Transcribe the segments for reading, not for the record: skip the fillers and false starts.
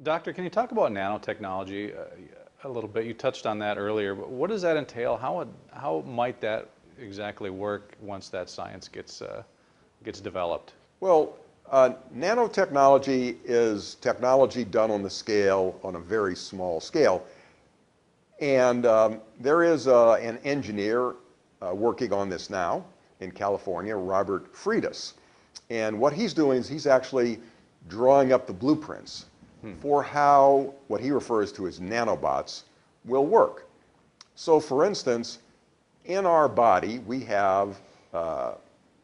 Doctor, can you talk about nanotechnology a little bit? You touched on that earlier, but what does that entail? How might that exactly work once that science gets developed? Well, nanotechnology is technology done on a very small scale. And there is an engineer working on this now in California, Robert Freitas. And what he's doing is he's actually drawing up the blueprints for how what he refers to as nanobots will work. So for instance, in our body, we have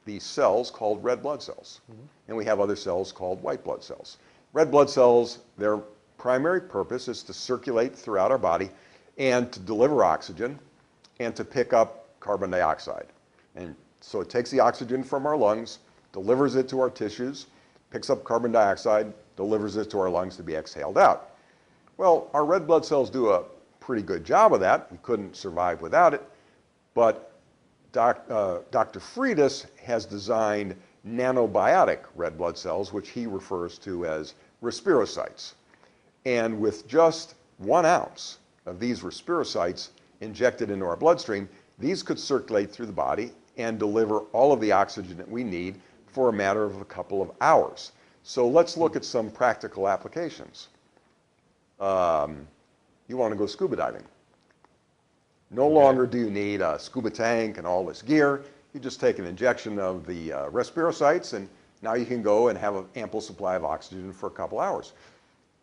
these cells called red blood cells. And we have other cells called white blood cells. Red blood cells, their primary purpose is to circulate throughout our body and to deliver oxygen and to pick up carbon dioxide. And so it takes the oxygen from our lungs, delivers it to our tissues, picks up carbon dioxide, delivers it to our lungs to be exhaled out. Well, our red blood cells do a pretty good job of that. We couldn't survive without it. But Dr. Freitas has designed nanobiotic red blood cells, which he refers to as respirocytes. And with just 1 ounce of these respirocytes injected into our bloodstream, these could circulate through the body and deliver all of the oxygen that we need for a matter of a couple of hours. So let's look at some practical applications. You want to go scuba diving. No longer do you need a scuba tank and all this gear. You just take an injection of the respirocytes, and now you can go and have an ample supply of oxygen for a couple hours.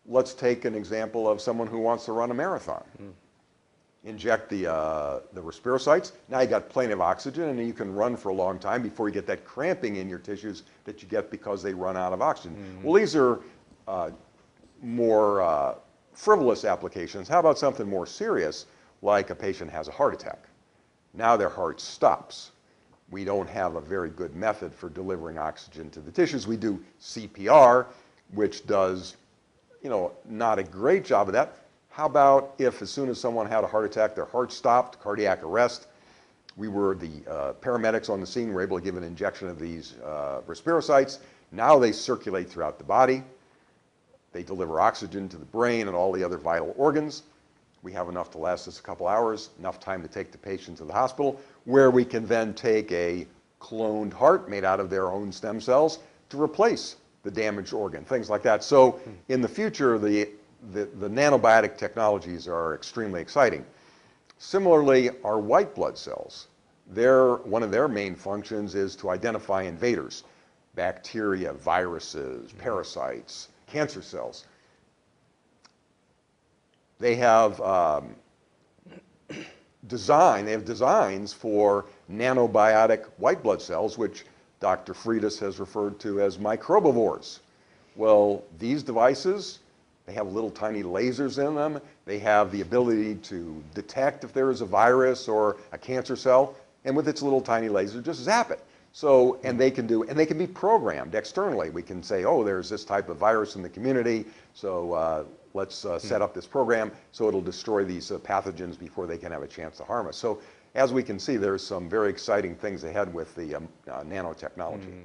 Let's take an example of someone who wants to run a marathon. Inject the respirocytes. Now you got plenty of oxygen, and you can run for a long time before you get that cramping in your tissues that you get because they run out of oxygen. Well, these are more frivolous applications. How about something more serious, like a patient has a heart attack? Now their heart stops. We don't have a very good method for delivering oxygen to the tissues. We do CPR, which does, not a great job of that. How about if as soon as someone had a heart attack, their heart stopped, cardiac arrest, the paramedics on the scene were able to give an injection of these respirocytes. Now they circulate throughout the body. They deliver oxygen to the brain and all the other vital organs. We have enough to last us a couple hours, enough time to take the patient to the hospital, where we can then take a cloned heart made out of their own stem cells to replace the damaged organ, things like that. So in the future, the nanobiotic technologies are extremely exciting. Similarly, our white blood cells, one of their main functions is to identify invaders, bacteria, viruses, parasites, cancer cells. They have designs for nanobiotic white blood cells, which Dr. Freitas has referred to as microbivores. Well, these devices, they have little tiny lasers in them. They have the ability to detect if there is a virus or a cancer cell, and with its little tiny laser, just zap it. So, and they can be programmed externally. We can say, oh, there's this type of virus in the community, so let's set up this program so it'll destroy these pathogens before they can have a chance to harm us. So, as we can see, there's some very exciting things ahead with the nanotechnology.